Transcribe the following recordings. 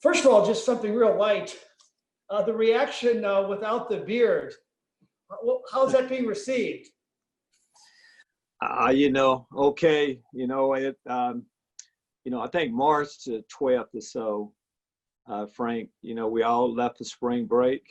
First of all, just something real light. The reaction without the beard, how's that being received? Okay. I think March the 12th or so, Frank, we all left the spring break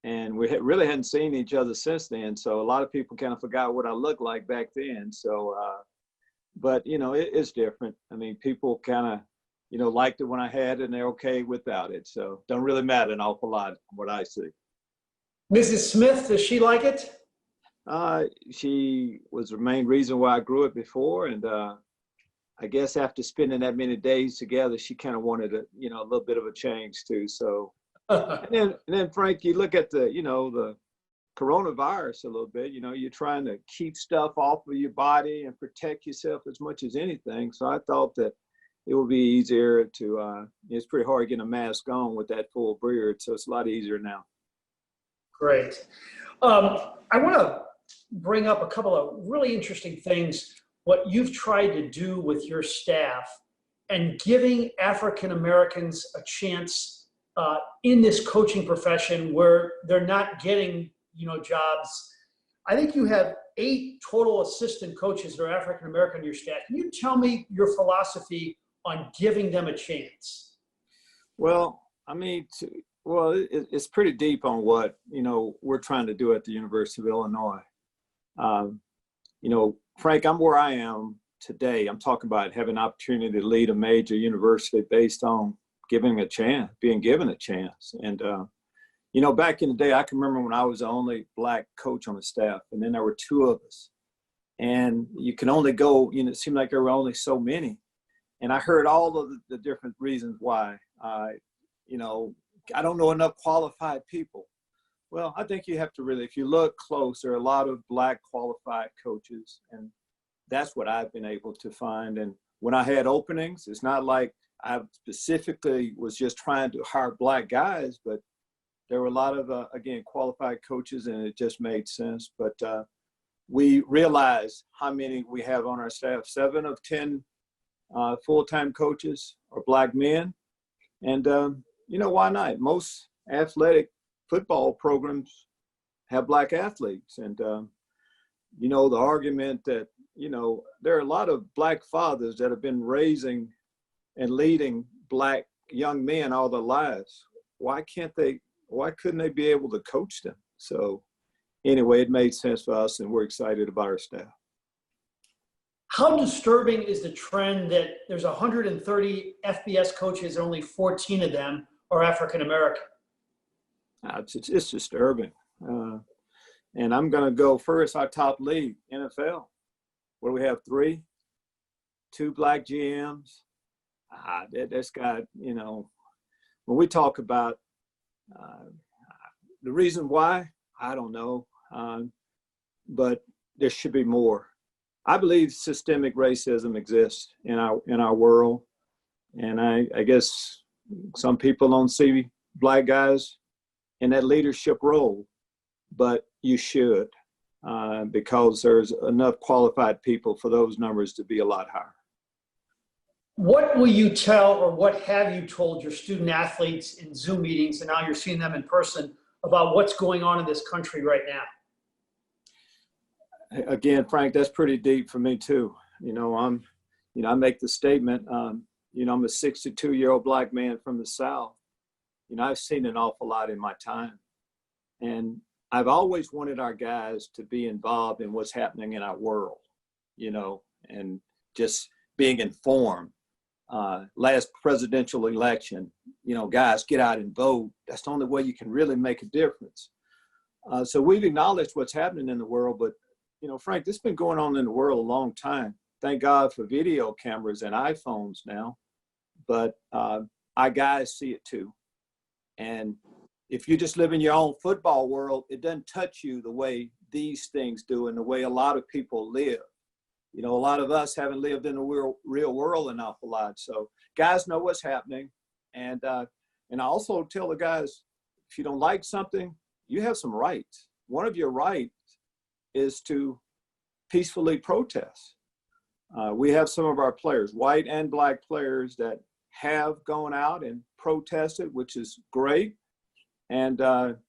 and we really hadn't seen each other since then. So a lot of people kind of forgot what I looked like back then. So, but it's different. I mean, people kind of, liked it when I had it and they're okay without it. So don't really matter an awful lot from what I see. Mrs. Smith, does she like it? She was the main reason why I grew it before. And I guess after spending that many days together, she kind of wanted a little bit of a change too. So, and then Frank, you look at the coronavirus a little bit, you're trying to keep stuff off of your body and protect yourself as much as anything. So I thought that it would be easier to, it's pretty hard getting a mask on with that full beard. So it's a lot easier now. Great. I want to bring up a couple of really interesting things, what you've tried to do with your staff and giving African Americans a chance in this coaching profession where they're not getting, jobs. I think you have 8 total assistant coaches that are African American on your staff. Can you tell me your philosophy on giving them a chance? Well, I mean, it's pretty deep on what, we're trying to do at the University of Illinois. Frank, I'm where I am today. I'm talking about having an opportunity to lead a major university based on being given a chance. And, back in the day, I can remember when I was the only Black coach on the staff, and then there were 2 of us. And you can only go, it seemed like there were only so many. And I heard all of the different reasons why. I don't know enough qualified people. Well, I think you have to really, if you look close, there are a lot of Black qualified coaches, and that's what I've been able to find. And when I had openings, it's not like I specifically was just trying to hire Black guys, but there were a lot of, again, qualified coaches, and it just made sense. But we realized how many we have on our staff. 7 of 10 full-time coaches are Black men. And, why not? Most athletic football programs have Black athletes. And, the argument that, there are a lot of Black fathers that have been raising and leading Black young men all their lives. Why couldn't they be able to coach them? So anyway, it made sense for us, and we're excited about our staff. How disturbing is the trend that there's 130 FBS coaches and only 14 of them are African American? It's disturbing. And I'm going to go first, our top league, NFL, where we have 2 Black GMs. That's got, when we talk about the reason why, I don't know, but there should be more. I believe systemic racism exists in our world, and I guess some people don't see Black guys in that leadership role, but you should, because there's enough qualified people for those numbers to be a lot higher. What will you tell, or what have you told your student athletes in Zoom meetings, and now you're seeing them in person, about what's going on in this country right now? Again, Frank, that's pretty deep for me too. I make the statement, I'm a 62-year-old Black man from the South. I've seen an awful lot in my time. And I've always wanted our guys to be involved in what's happening in our world, and just being informed. Last presidential election, guys, get out and vote. That's the only way you can really make a difference. So we've acknowledged what's happening in the world, but Frank, this has been going on in the world a long time. Thank God for video cameras and iPhones now, but our guys see it too. And if you just live in your own football world, it doesn't touch you the way these things do and the way a lot of people live. A lot of us haven't lived in the real world an awful lot. So guys know what's happening. And I also tell the guys, if you don't like something, you have some rights. One of your rights is to peacefully protest. We have some of our players, white and Black players, that have gone out and protested, which is great. And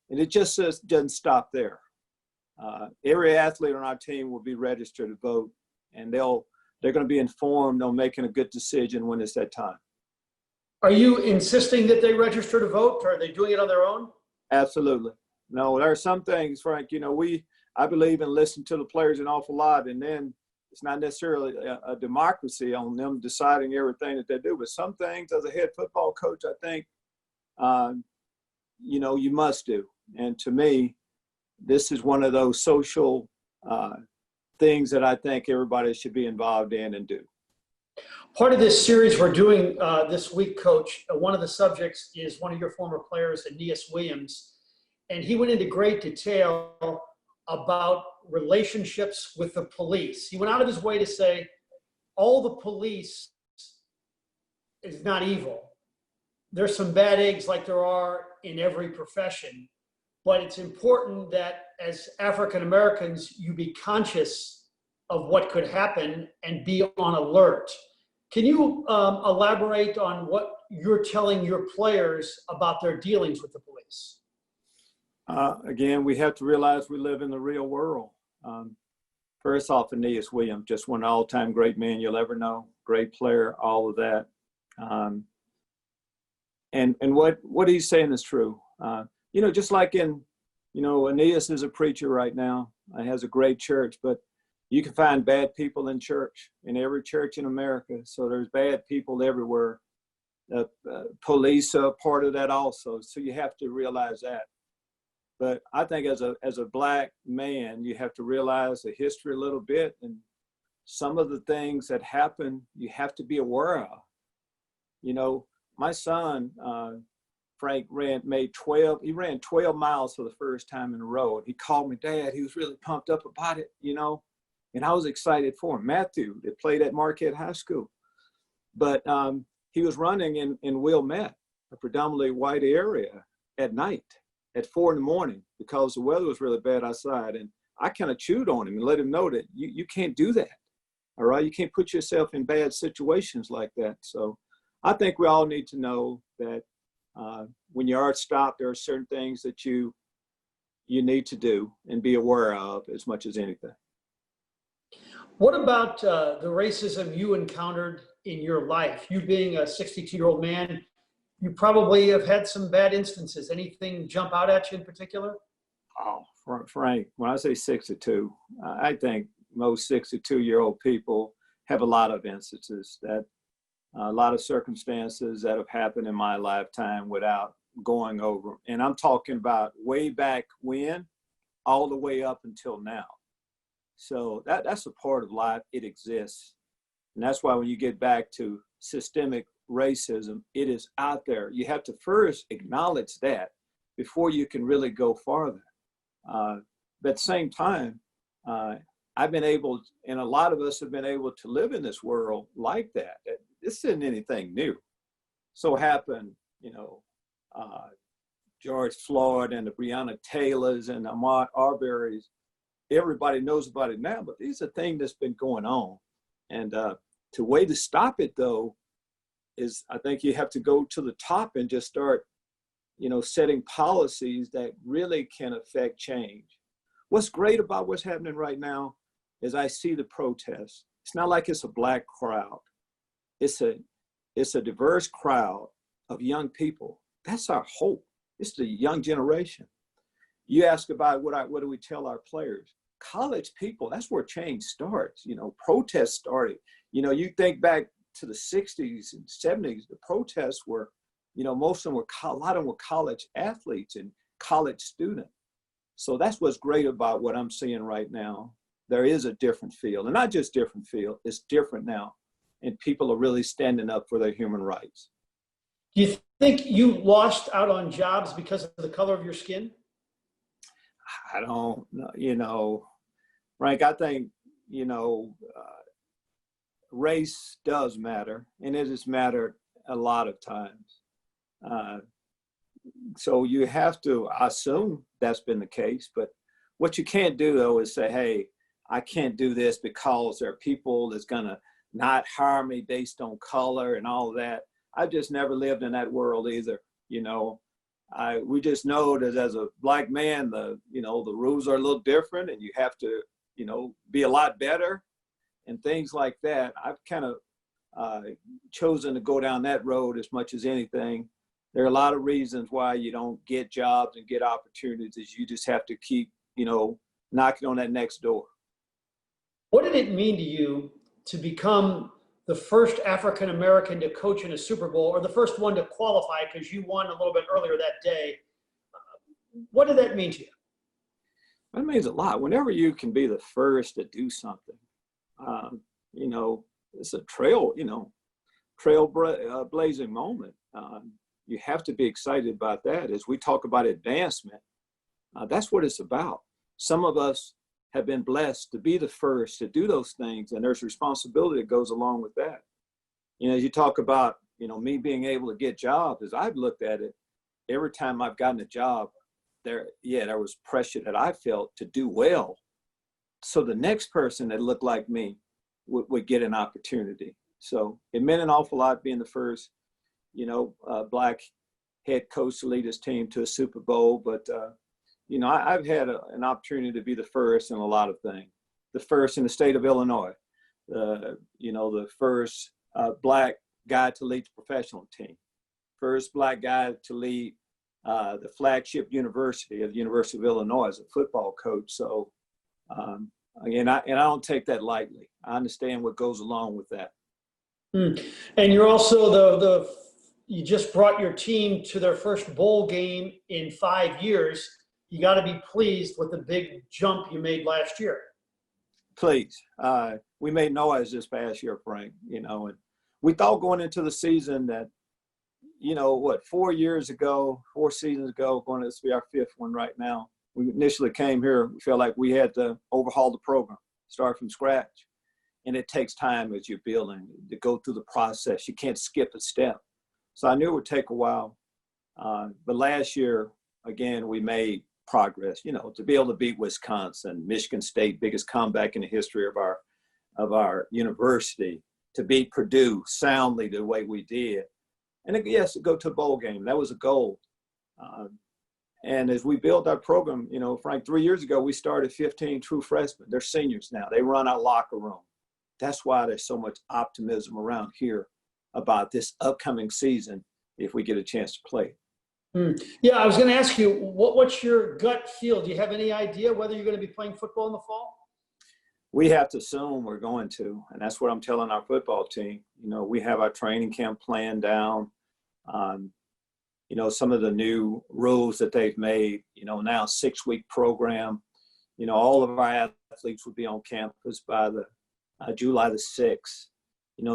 it just doesn't stop there. Every athlete on our team will be registered to vote, and they're going to be informed on making a good decision when it's that time. Are you insisting that they register to vote, or are they doing it on their own? Absolutely. No, there are some things, Frank, I believe in listening to the players an awful lot, and then it's not necessarily a democracy on them deciding everything that they do. But some things, as a head football coach, I think, you must do. And to me, this is one of those social things that I think everybody should be involved in and do. Part of this series we're doing this week, Coach, one of the subjects is one of your former players, Aeneas Williams, and he went into great detail about relationships with the police. He went out of his way to say all the police is not evil. There's some bad eggs like there are in every profession, but it's important that as African Americans, you be conscious of what could happen and be on alert. Can you elaborate on what you're telling your players about their dealings with the police? Again, we have to realize we live in the real world. First off, Aeneas Williams, just one all-time great man you'll ever know, great player, all of that. And what he's saying is true. Just like Aeneas is a preacher right now, has a great church, but you can find bad people in church, in every church in America. So there's bad people everywhere. Police are part of that also. So you have to realize that. But I think as a black man, you have to realize the history a little bit, and some of the things that happen, you have to be aware of. My son, Frank, ran 12 miles for the first time in a row. He called me, Dad. He was really pumped up about it, and I was excited for him. Matthew, that played at Marquette High School. But he was running in Wilmette, a predominantly white area, at night at 4 a.m. because the weather was really bad outside. And I kind of chewed on him and let him know that you can't do that. All right. You can't put yourself in bad situations like that. So I think we all need to know that when you are stopped, there are certain things that you need to do and be aware of as much as anything. What about the racism you encountered in your life? You being a 62-year-old man, you probably have had some bad instances. Anything jump out at you in particular? Oh, Frank, when I say 62, I think most 62-year-old people have a lot of instances, that a lot of circumstances that have happened in my lifetime without going over. And I'm talking about way back when, all the way up until now. So that's a part of life. It exists. And that's why when you get back to systemic racism, it is out there. You have to first acknowledge that before you can really go farther. But at the same time, I've been able, and a lot of us have been able to live in this world like that. This isn't anything new. So happened, George Floyd and the Breonna Taylors and the Ahmaud Arbery's. Everybody knows about it now, but these are things that's been going on. And the way to stop it, though, is I think you have to go to the top and just start, setting policies that really can affect change. What's great about what's happening right now is I see the protests. It's not like it's a black crowd. It's a diverse crowd of young people. That's our hope. It's the young generation. You ask about what do we tell our players? College people, that's where change starts. Protests started. You think back to the 60s and 70s, the protests were, most of them a lot of them were college athletes and college students. So that's what's great about what I'm seeing right now. There is a different feel, and not just different feel, it's different now. And people are really standing up for their human rights. Do you think you lost out on jobs because of the color of your skin? I don't know, Frank, I think, race does matter, and it has mattered a lot of times. So you have to assume that's been the case, but what you can't do, though, is say, hey, I can't do this because there are people that's going to not hire me based on color and all of that. I just never lived in that world either. You know, we just know that as a black man, the rules are a little different, and you have to, be a lot better and things like that. I've kind of chosen to go down that road as much as anything. There are a lot of reasons why you don't get jobs and get opportunities. You just have to keep, knocking on that next door. What did it mean to you to become the first African-American to coach in a Super Bowl, or the first one to qualify because you won a little bit earlier that day? What did that mean to you? That means a lot. Whenever you can be the first to do something, it's a trailblazing moment. You have to be excited about that. As we talk about advancement, that's what it's about. Some of us have been blessed to be the first to do those things, and there's responsibility that goes along with that. As you talk about, me being able to get jobs, as I've looked at it, every time I've gotten a job, there was pressure that I felt to do well, so the next person that looked like me would get an opportunity. So it meant an awful lot being the first, black head coach to lead his team to a Super Bowl. But, I've had an opportunity to be the first in a lot of things. The first in the state of Illinois, the first black guy to lead the professional team, first black guy to lead the flagship university of the University of Illinois as a football coach. So, again, I don't take that lightly. I understand what goes along with that. And you're also you just brought your team to their first bowl game in 5 years. You got to be pleased with the big jump you made last year. Please. We made noise this past year, Frank, and we thought going into the season that, 4 seasons ago, going to be our fifth one right now. We initially came here, we felt like we had to overhaul the program, start from scratch. And it takes time as you're building to go through the process. You can't skip a step. So I knew it would take a while. But last year, again, we made progress, to be able to beat Wisconsin, Michigan State, biggest comeback in the history of our university, to beat Purdue soundly the way we did. And yes, to go to a bowl game, that was a goal. And as we build our program, Frank, 3 years ago, we started 15 true freshmen. They're seniors now. They run our locker room. That's why there's so much optimism around here about this upcoming season if we get a chance to play. Yeah, I was going to ask you, what's your gut feel? Do you have any idea whether you're going to be playing football in the fall? We have to assume we're going to, and that's what I'm telling our football team. We have our training camp plan down. Some of the new rules that they've made, now 6-week program, all of our athletes will be on campus by the July the 6th.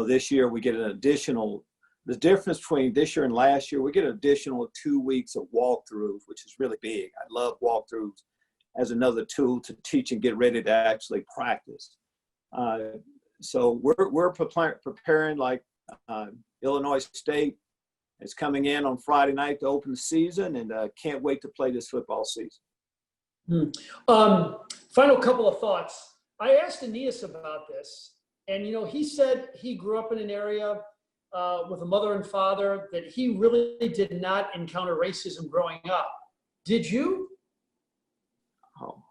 This year we get an additional, the difference between this year and last year, we get an additional 2 weeks of walkthroughs, which is really big. I love walkthroughs as another tool to teach and get ready to actually practice. So we're preparing like Illinois State is coming in on Friday night to open the season, and can't wait to play this football season. Final couple of thoughts. I asked Aeneas about this, and he said he grew up in an area with a mother and father that he really did not encounter racism growing up. Did you? Oh,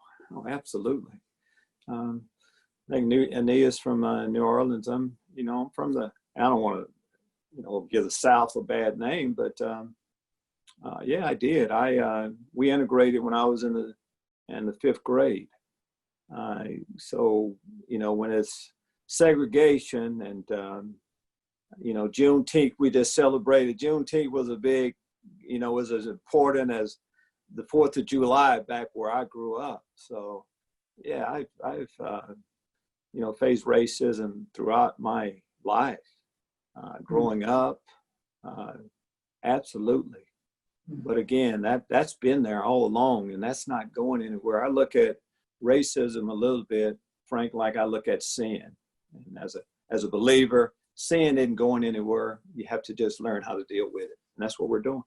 absolutely. I think Aeneas from New Orleans. I'm from the. I don't want to, give the South a bad name, but yeah, I did. We integrated when I was in the 5th grade. So when it's segregation and Juneteenth, we just celebrated. Juneteenth was a big, was as important as the 4th of July back where I grew up. So yeah, I've faced racism throughout my life, growing up, absolutely. But again, that's been there all along, and that's not going anywhere. I look at racism a little bit, Frank, like I look at sin. And as a believer, sin isn't going anywhere. You have to just learn how to deal with it. And that's what we're doing.